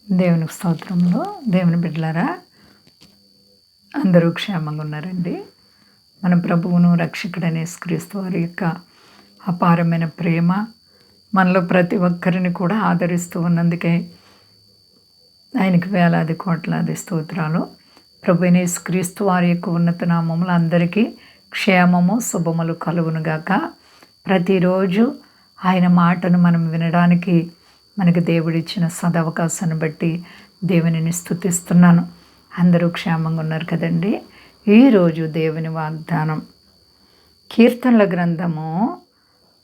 దేవునికి స్తోత్రంలో దేవుని బిడ్డలారా, అందరూ క్షేమంగా ఉన్నారండి. మన ప్రభువును రక్షకుడైన యేసుక్రీస్తు వారి యొక్క అపారమైన ప్రేమ మనలో ప్రతి ఒక్కరిని కూడా ఆదరిస్తూ ఉన్నందుకే ఆయనకి వేలాది కోట్లాది స్తోత్రాలు. ప్రభువైన యేసుక్రీస్తు వారి యొక్క ఉన్నత నామములు అందరికీ క్షేమము శుభములు కలుగునుగాక. ప్రతిరోజు ఆయన మాటను మనం వినడానికి మనకి దేవుడిచ్చిన సదవకాశాన్ని బట్టి దేవునిని స్తుతిస్తున్నాను. అందరూ క్షేమంగా ఉన్నారు కదండి. ఈరోజు దేవుని వాగ్దానం కీర్తనల గ్రంథము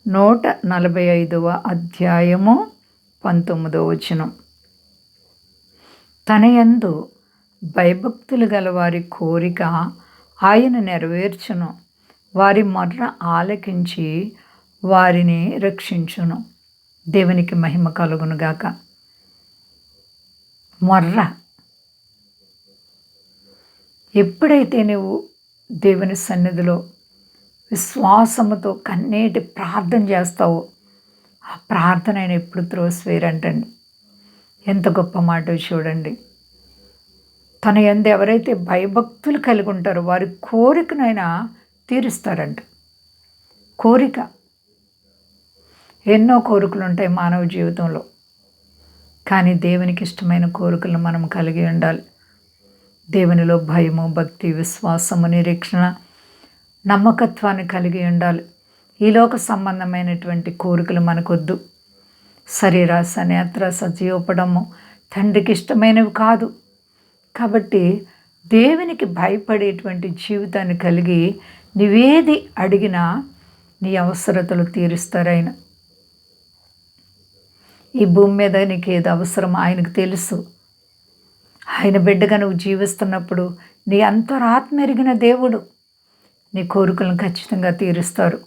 145వ అధ్యాయము 19వ వచనం. తన యందు భయభక్తులు గల వారి కోరిక ఆయన నెరవేర్చును, వారి మొర్ర ఆలకించి వారిని రక్షించును. దేవునికి మహిమ కలుగునుగాక. మొర్ర, ఎప్పుడైతే నువ్వు దేవుని సన్నిధిలో విశ్వాసముతో కన్నీటి ప్రార్థన చేస్తావో ఆ ప్రార్థన ఆయన ఎప్పుడు త్రోసివేయరంటండి. ఎంత గొప్ప మాట చూడండి. తన యందు ఎవరైతే భయభక్తులు కలిగి ఉంటారో వారి కోరికనైనా తీరుస్తారంట. కోరిక, ఎన్నో కోరికలు ఉంటాయి మానవ జీవితంలో, కానీ దేవునికి ఇష్టమైన కోరికలను మనం కలిగి ఉండాలి. దేవునిలో భయము, భక్తి, విశ్వాసము, నిరీక్షణ, నమ్మకత్వాన్ని కలిగి ఉండాలి. ఈ లోక సంబంధమైనటువంటి కోరికలు మనకొద్దు. శరీరాశ, నేత్రాశ, జీవపడము తండ్రికి ఇష్టమైనవి కాదు. కాబట్టి దేవునికి భయపడేటువంటి జీవితాన్ని కలిగి నీవేది అడిగినా నీ అవసరతలు తీరుస్తారాయన. ఈ భూమి మీద నీకు ఏది అవసరమో ఆయనకు తెలుసు. ఆయన బిడ్డగా నువ్వు జీవిస్తున్నప్పుడు నీ అంతరాత్మ ఎరిగిన దేవుడు నీ కోరికలను ఖచ్చితంగా తీరుస్తారు.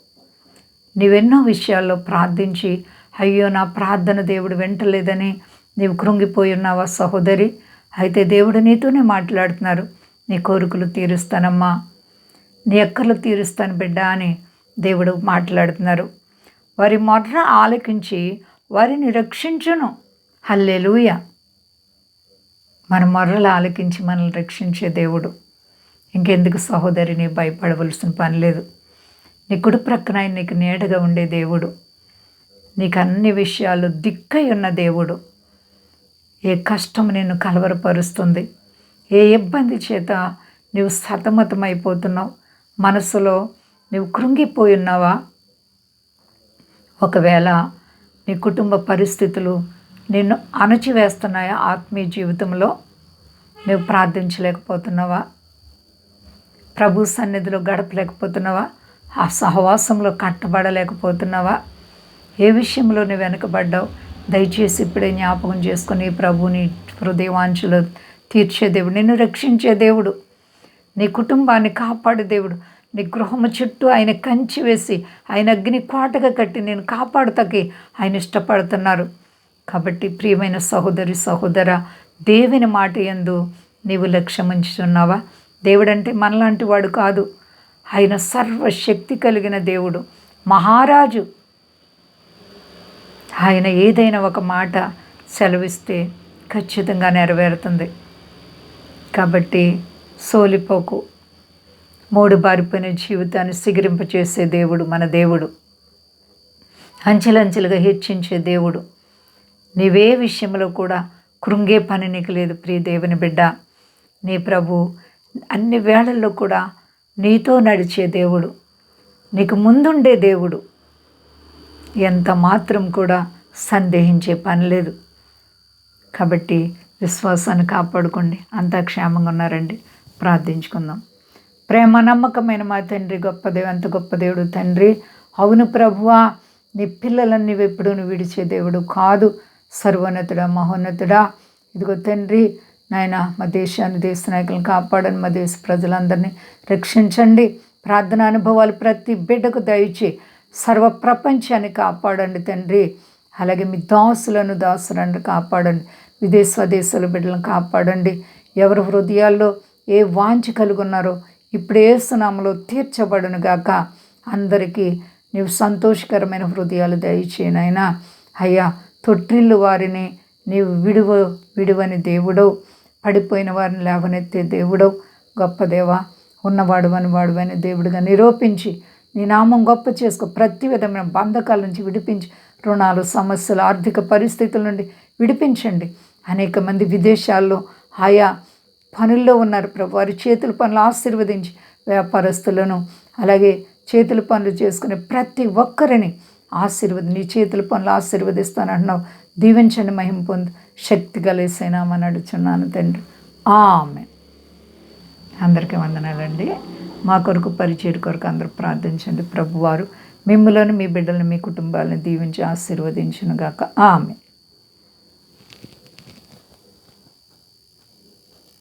నీవెన్నో విషయాల్లో ప్రార్థించి అయ్యో నా ప్రార్థన దేవుడు వింటలేదని నీవు కృంగిపోయి ఉన్నావా సహోదరి? అయితే దేవుడు నీతోనే మాట్లాడుతున్నారు. నీ కోరికలు తీరుస్తానమ్మా, నీ అక్కర్లు తీరుస్తాను బిడ్డ అని దేవుడు మాట్లాడుతున్నారు. వారి మొర్ర ఆలకించి వారిని రక్షించును. హల్లెలూయా. మన మొర్రలు ఆలకించి మనల్ని రక్షించే దేవుడు. ఇంకెందుకు సహోదరి నీ భయపడవలసిన పని లేదు. నీ కుడి ప్రక్కన ఆయన నీకు నీడగా ఉండే దేవుడు, నీకు అన్ని విషయాలు దిక్కై ఉన్న దేవుడు. ఏ కష్టం నిన్ను కలవరపరుస్తుంది, ఏ ఇబ్బంది చేత నువ్వు సతమతమైపోతున్నావు, మనసులో నువ్వు కృంగిపోయి ఉన్నావా? ఒకవేళ నీ కుటుంబ పరిస్థితులు నిన్ను అణచివేస్తున్నాయా? ఆత్మీయ జీవితంలో నువ్వు ప్రార్థించలేకపోతున్నావా? ప్రభు సన్నిధిలో గడపలేకపోతున్నావా? ఆ సహవాసంలో కట్టబడలేకపోతున్నావా? ఏ విషయంలో నువ్వు వెనకబడ్డావు? దయచేసి ఇప్పుడే జ్ఞాపకం చేసుకుని ప్రభుని హృదయవాంఛలు తీర్చే దేవుడు, నిన్ను రక్షించే దేవుడు, నీ కుటుంబాన్ని కాపాడే దేవుడు, నీ గృహము చుట్టూ ఆయన కంచి వేసి ఆయన అగ్ని కోటగా కట్టి నేను కాపాడుతాకి ఆయన ఇష్టపడుతున్నారు. కాబట్టి ప్రియమైన సహోదరి సహోదర, దేవుని మాట యందు నీవు లక్ష్యం ఉంచుతున్నావా? దేవుడంటే మనలాంటి వాడు కాదు. ఆయన సర్వశక్తి కలిగిన దేవుడు, మహారాజు. ఆయన ఏదైనా ఒక మాట సెలవిస్తే ఖచ్చితంగా నెరవేరుతుంది. కాబట్టి సోలిపోకు. మూడు బారిపోయిన జీవితాన్ని సిగిరింపచేసే దేవుడు మన దేవుడు, అంచెలంచెలుగా హెచ్చించే దేవుడు. నీవే విషయంలో కూడా కృంగే పని నీకు లేదు ప్రియ దేవుని బిడ్డ. నీ ప్రభు అన్ని వేళల్లో కూడా నీతో నడిచే దేవుడు, నీకు ముందుండే దేవుడు. ఎంత మాత్రం కూడా సందేహించే పని లేదు. కాబట్టి విశ్వాసాన్ని కాపాడుకోండి. అంతా క్షేమంగా ఉన్నారండి. ప్రార్థించుకుందాం. ప్రేమ నమ్మకమైన మా తండ్రి, గొప్ప దేవుడు, అంత గొప్ప దేవుడు తండ్రి. అవును ప్రభువా, నీ పిల్లలను నీవెప్పుడు విడిచే దేవుడు కాదు. సర్వోన్నతుడా, మహోన్నతుడా, ఇదిగో తండ్రి నాయన మా దేశాన్ని, దేశ నాయకులను కాపాడండి. మా దేశ ప్రజలందరినీ రక్షించండి. ప్రార్థన అనుభవాలు ప్రతి బిడ్డకు దయచి సర్వ ప్రపంచాన్ని కాపాడండి తండ్రి. అలాగే మీ దాసులను కాపాడండి. విదేశ స్వదేశాల బిడ్డలను కాపాడండి. ఎవరి హృదయాల్లో ఏ వాంఛ కలుగున్నారో ఇప్పుడు యేసు నామములో తీర్చబడును గాక. అందరికీ నీవు సంతోషకరమైన హృదయాలు దయచేయనైనా. అయ్యా, తొట్టిల్లు వారిని నీవు విడువని దేవుడవు, పడిపోయిన వారిని లేవనెత్తే దేవుడవు, గొప్ప దేవా, ఉన్నవాడు వాడువని దేవుడిగా నిరూపించి నీ నామం గొప్ప చేసుకో. ప్రతి విధమైన బంధకాల నుంచి విడిపించి, రుణాలు, సమస్యలు, ఆర్థిక పరిస్థితుల నుండి విడిపించండి. అనేక మంది విదేశాల్లో ఆయా పనుల్లో ఉన్నారు ప్రభు, వారి చేతుల పనులు ఆశీర్వదించి, వ్యాపారస్తులను అలాగే చేతుల పనులు చేసుకునే ప్రతి ఒక్కరిని నీ చేతుల పనులు ఆశీర్వదిస్తానంటున్నావు. దీవించండి, మహిమ పొంది శక్తి కలిసేనామని అడుగుచున్నాను తండ్రి. ఆమెన్. అందరికీ వందనాలండి. మా కొరకు పరిచయం కొరకు అందరూ ప్రార్థించండి. ప్రభువారు మిమ్మల్ని, మీ బిడ్డలను, మీ కుటుంబాలను దీవించి ఆశీర్వదించునుగాక. ఆమెన్.